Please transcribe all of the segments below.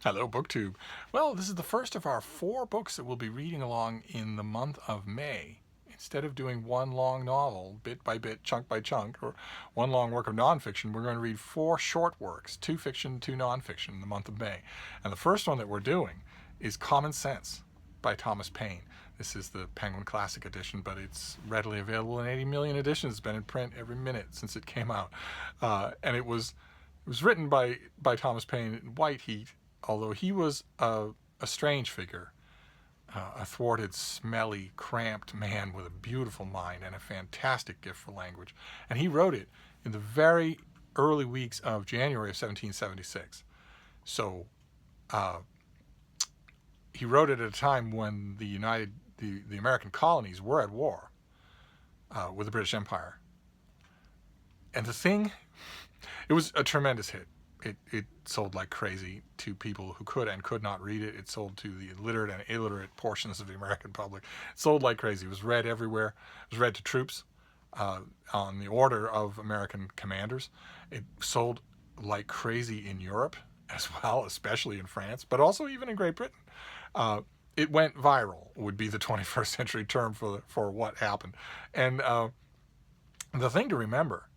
Hello, BookTube. Well, this is the first of our 4 books that we'll be reading along in the month of May. Instead of doing one long novel, bit by bit, chunk by chunk, or one long work of nonfiction, we're going to read 4 short works, 2 fiction, 2 nonfiction, in the month of May. And the first one that we're doing is Common Sense by Thomas Paine. This is the Penguin Classic edition, but it's readily available in 80 million editions. It's been in print every minute since it came out. And it was written by Thomas Paine in white heat, although he was a strange figure, a thwarted, smelly, cramped man with a beautiful mind and a fantastic gift for language. And he wrote it in the very early weeks of January of 1776. So he wrote it at a time when the American colonies were at war with the British Empire. And it was a tremendous hit. It sold like crazy to people who could and could not read it. It sold to the literate and illiterate portions of the American public. It sold like crazy. It was read everywhere. It was read to troops on the order of American commanders. It sold like crazy in Europe as well, especially in France, but also even in Great Britain. It went viral, would be the 21st century term for what happened. And the thing to remember,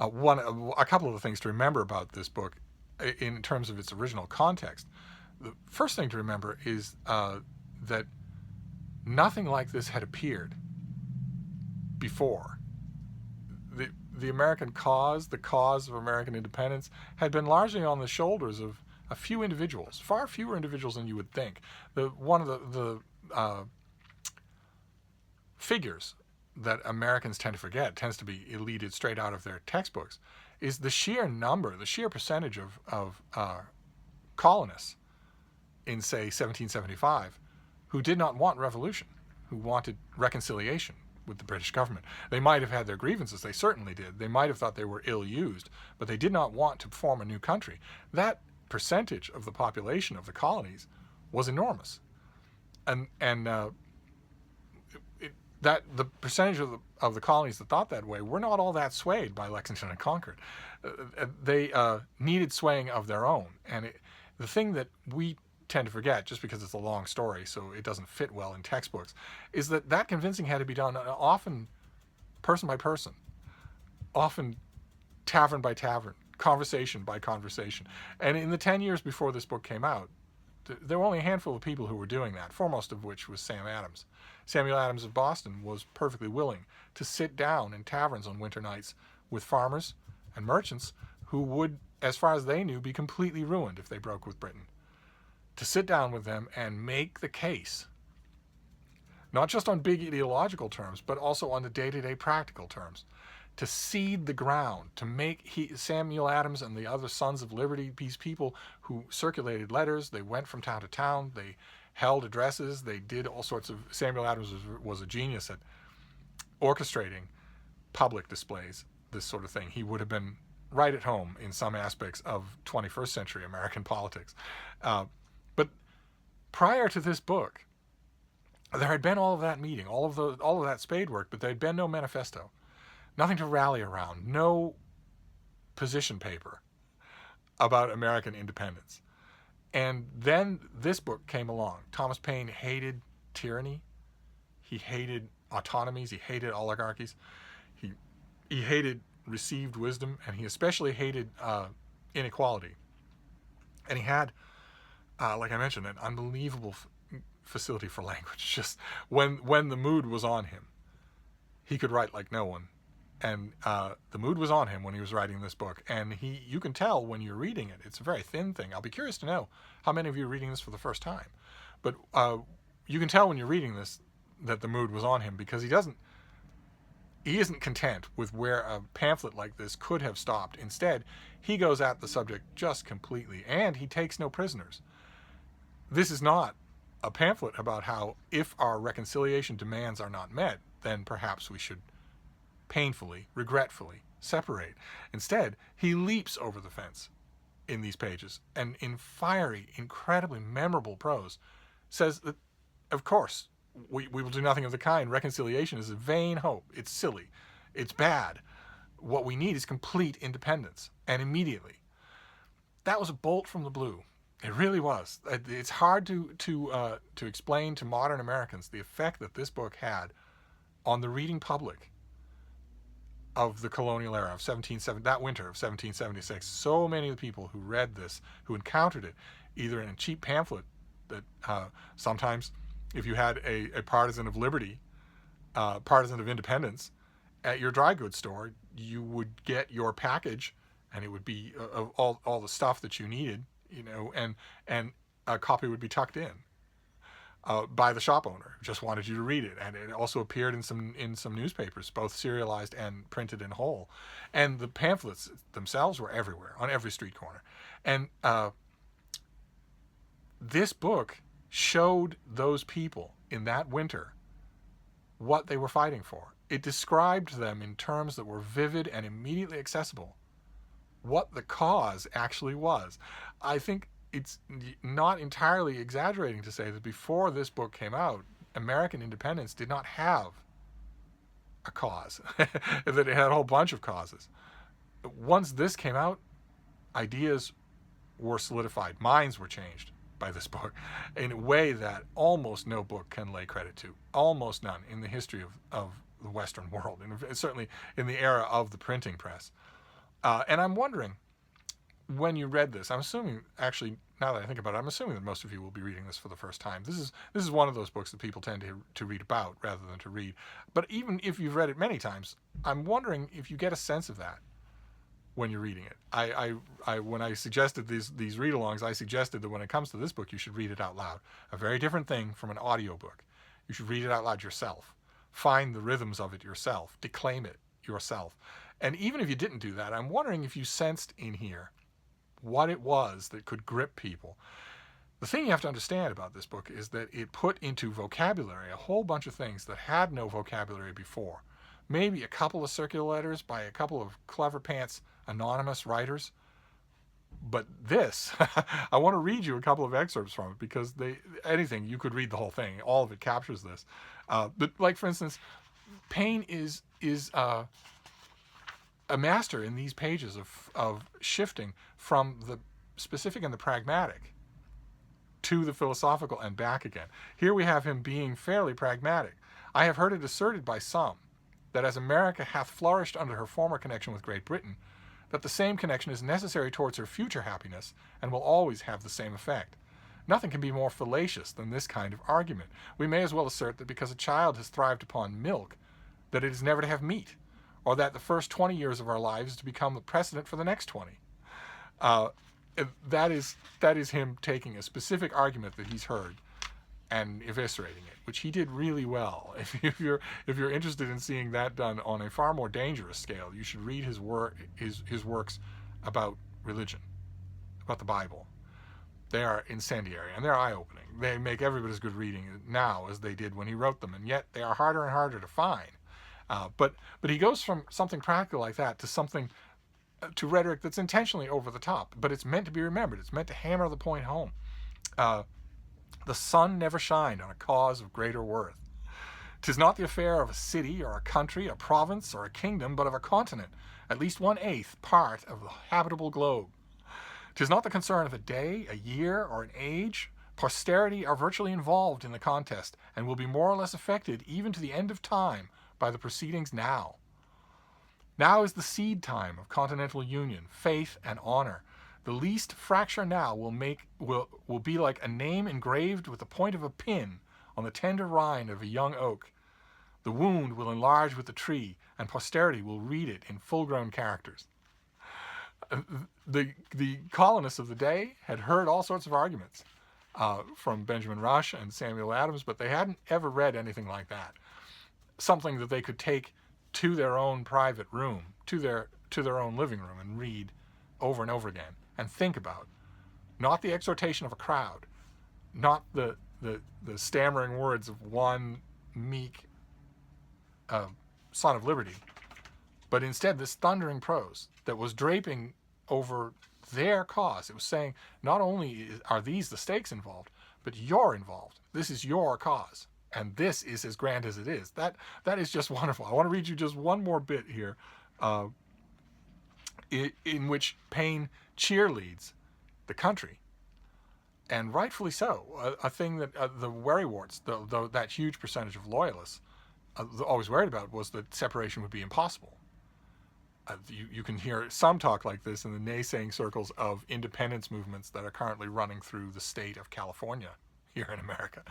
a couple of the things to remember about this book in terms of its original context. The first thing to remember is that nothing like this had appeared before. The American cause, the cause of American independence, had been largely on the shoulders of a few individuals, far fewer individuals than you would think. One of the figures that Americans tend to forget, tends to be deleted straight out of their textbooks, is the sheer number, the sheer percentage of colonists in, say, 1775 who did not want revolution, who wanted reconciliation with the British government. They might have had their grievances, they certainly did. They might have thought they were ill-used, but they did not want to form a new country. That percentage of the population of the colonies was enormous. And that the percentage of the colonies that thought that way were not all that swayed by Lexington and Concord. They needed swaying of their own. And the thing that we tend to forget, just because it's a long story, so it doesn't fit well in textbooks, is that convincing had to be done often person by person, often tavern by tavern, conversation by conversation. And in the 10 years before this book came out, there were only a handful of people who were doing that, foremost of which was Sam Adams. Samuel Adams of Boston was perfectly willing to sit down in taverns on winter nights with farmers and merchants who would, as far as they knew, be completely ruined if they broke with Britain. To sit down with them and make the case, not just on big ideological terms, but also on the day-to-day practical terms, to seed the ground, to make Samuel Adams and the other Sons of Liberty, these people who circulated letters, they went from town to town, they held addresses, they did all sorts of... Samuel Adams was a genius at orchestrating public displays, this sort of thing. He would have been right at home in some aspects of 21st century American politics. But prior to this book, there had been all of that meeting, all of that spade work, but there had been no manifesto. Nothing to rally around, no position paper about American independence. And then this book came along. Thomas Paine hated tyranny. He hated autonomies. He hated oligarchies. He hated received wisdom, and he especially hated inequality. And he had, like I mentioned, an unbelievable facility for language. Just when the mood was on him, he could write like no one. And the mood was on him when he was writing this book. And you can tell when you're reading it. It's a very thin thing. I'll be curious to know how many of you are reading this for the first time. But you can tell when you're reading this that the mood was on him, because he isn't content with where a pamphlet like this could have stopped. Instead, he goes at the subject just completely, and he takes no prisoners. This is not a pamphlet about how, if our reconciliation demands are not met, then perhaps we should painfully, regretfully separate. Instead, he leaps over the fence in these pages, and in fiery, incredibly memorable prose, says that, of course, we will do nothing of the kind. Reconciliation is a vain hope. It's silly. It's bad. What we need is complete independence, and immediately. That was a bolt from the blue. It really was. It's hard to explain to modern Americans the effect that this book had on the reading public of the colonial era of 1770, that winter of 1776. So many of the people who read this, who encountered it, either in a cheap pamphlet that sometimes, if you had a partisan of liberty, partisan of independence, at your dry goods store, you would get your package, and it would be of all the stuff that you needed, and a copy would be tucked in by the shop owner who just wanted you to read it, and it also appeared in some newspapers, both serialized and printed in whole, and the pamphlets themselves were everywhere on every street corner, and this book showed those people in that winter what they were fighting for. It described them in terms that were vivid and immediately accessible, what the cause actually was. I think it's not entirely exaggerating to say that before this book came out, American independence did not have a cause, that it had a whole bunch of causes. Once this came out, ideas were solidified, minds were changed by this book in a way that almost no book can lay credit to, almost none in the history of the Western world, and certainly in the era of the printing press. And I'm wondering, when you read this, I'm assuming, actually, now that I think about it, I'm assuming that most of you will be reading this for the first time. This is one of those books that people tend to read about rather than to read. But even if you've read it many times, I'm wondering if you get a sense of that when you're reading it. When I suggested these read-alongs, I suggested that when it comes to this book, you should read it out loud. A very different thing from an audiobook. You should read it out loud yourself. Find the rhythms of it yourself. Declaim it yourself. And even if you didn't do that, I'm wondering if you sensed in here what it was that could grip people. The thing you have to understand about this book is that it put into vocabulary a whole bunch of things that had no vocabulary before. Maybe a couple of circular letters by a couple of clever pants anonymous writers. But this, I want to read you a couple of excerpts from it, because you could read the whole thing. All of it captures this. But like, for instance, Paine is a master in these pages of shifting from the specific and the pragmatic to the philosophical and back again. Here we have him being fairly pragmatic. I have heard it asserted by some that as America hath flourished under her former connection with Great Britain, that the same connection is necessary towards her future happiness and will always have the same effect. Nothing can be more fallacious than this kind of argument. We may as well assert that because a child has thrived upon milk, that it is never to have meat, or that the first 20 years of our lives is to become the precedent for the next 20. That is him taking a specific argument that he's heard and eviscerating it, which he did really well. If you're interested in seeing that done on a far more dangerous scale, you should read his works about religion, about the Bible. They are incendiary and they're eye-opening. They make every bit as good reading now as they did when he wrote them, and yet they are harder and harder to find. But he goes from something practical like that to something to rhetoric that's intentionally over the top, but it's meant to be remembered. It's meant to hammer the point home. The sun never shined on a cause of greater worth. 'Tis not the affair of a city or a country, a province or a kingdom, but of a continent, at least 1/8 part of the habitable globe. 'Tis not the concern of a day, a year, or an age. Posterity are virtually involved in the contest, and will be more or less affected even to the end of time by the proceedings now. Now is the seed time of continental union, faith, and honor. The least fracture now will be like a name engraved with the point of a pin on the tender rind of a young oak. The wound will enlarge with the tree, and posterity will read it in full-grown characters. The colonists of the day had heard all sorts of arguments from Benjamin Rush and Samuel Adams, but they hadn't ever read anything like that. Something that they could take to their own private room, to their own living room, and read over and over again and think about. Not the exhortation of a crowd, not the stammering words of one meek son of liberty, but instead this thundering prose that was draping over their cause. It was saying, not only are these the stakes involved, but you're involved. This is your cause, and this is as grand as it is. That is just wonderful. I want to read you just one more bit here, in which Paine cheerleads the country and rightfully so. A thing that the Wherryworts, that huge percentage of loyalists, always worried about was that separation would be impossible. You can hear some talk like this in the naysaying circles of independence movements that are currently running through the state of California here in America,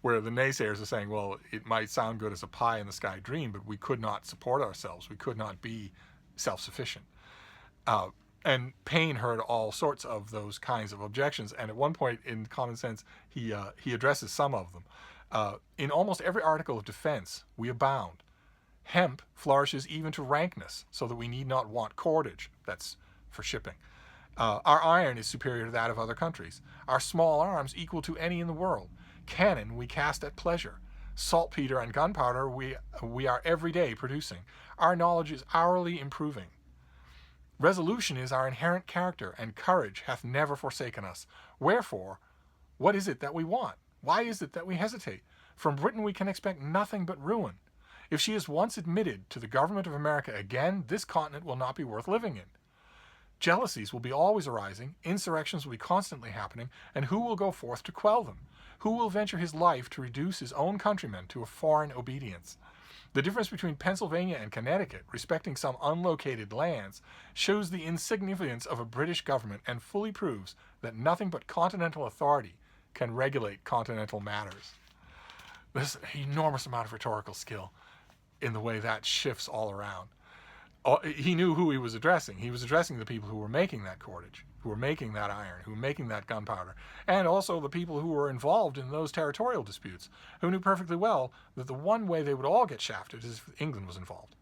where the naysayers are saying, well, it might sound good as a pie in the sky dream, but we could not support ourselves. We could not be self-sufficient. And Paine heard all sorts of those kinds of objections, and at one point in Common Sense, he addresses some of them. In almost every article of defense, we abound. Hemp flourishes even to rankness, so that we need not want cordage. That's for shipping. Our iron is superior to that of other countries. Our small arms equal to any in the world. Cannon we cast at pleasure. Saltpeter and gunpowder we are every day producing. Our knowledge is hourly improving. Resolution is our inherent character, and courage hath never forsaken us. Wherefore, what is it that we want? Why is it that we hesitate? From Britain we can expect nothing but ruin. If she is once admitted to the government of America again, this continent will not be worth living in. Jealousies will be always arising, insurrections will be constantly happening, and who will go forth to quell them? Who will venture his life to reduce his own countrymen to a foreign obedience? The difference between Pennsylvania and Connecticut respecting some unlocated lands shows the insignificance of a British government and fully proves that nothing but continental authority can regulate continental matters. There's an enormous amount of rhetorical skill in the way that shifts all around. He knew who he was addressing. He was addressing the people who were making that cordage, who were making that iron, who were making that gunpowder, and also the people who were involved in those territorial disputes, who knew perfectly well that the one way they would all get shafted is if England was involved.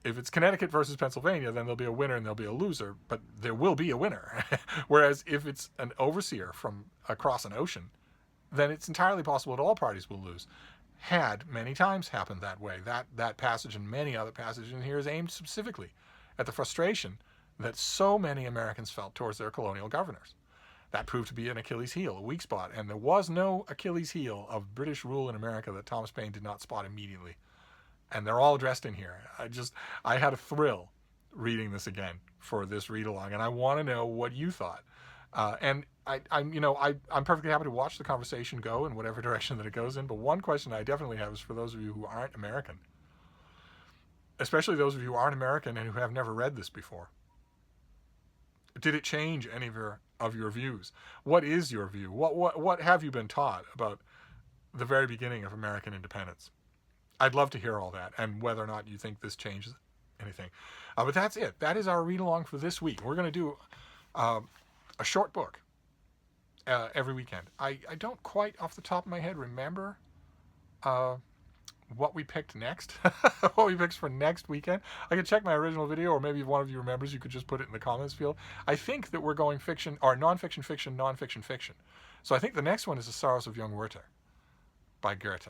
If it's Connecticut versus Pennsylvania, then there'll be a winner and there'll be a loser, but there will be a winner. Whereas if it's an overseer from across an ocean, then it's entirely possible that all parties will lose. Had many times happened that way. That passage and many other passages in here is aimed specifically at the frustration that so many Americans felt towards their colonial governors. That proved to be an Achilles heel, a weak spot, and there was no Achilles heel of British rule in America that Thomas Paine did not spot immediately. And they're all addressed in here. I had a thrill reading this again for this read along, and I want to know what you thought. And I'm perfectly happy to watch the conversation go in whatever direction that it goes in. But one question I definitely have is for those of you who aren't American, especially those of you who aren't American and who have never read this before. Did it change any of your views? What is your view? What have you been taught about the very beginning of American independence? I'd love to hear all that and whether or not you think this changes anything. But that's it. That is our read along for this week. We're going to do a short book every weekend. I don't quite off the top of my head remember what we picked next, what we picked for next weekend. I could check my original video, or maybe if one of you remembers, you could just put it in the comments field. I think that we're going fiction, or nonfiction, fiction, nonfiction, fiction. So I think the next one is The Sorrows of Young Werther by Goethe.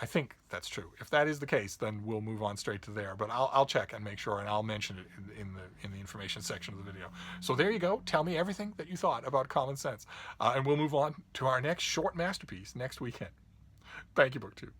I think that's true. If that is the case, then we'll move on straight to there. But I'll check and make sure, and I'll mention it in the information section of the video. So there you go. Tell me everything that you thought about Common Sense, and we'll move on to our next short masterpiece next weekend. Thank you, BookTube.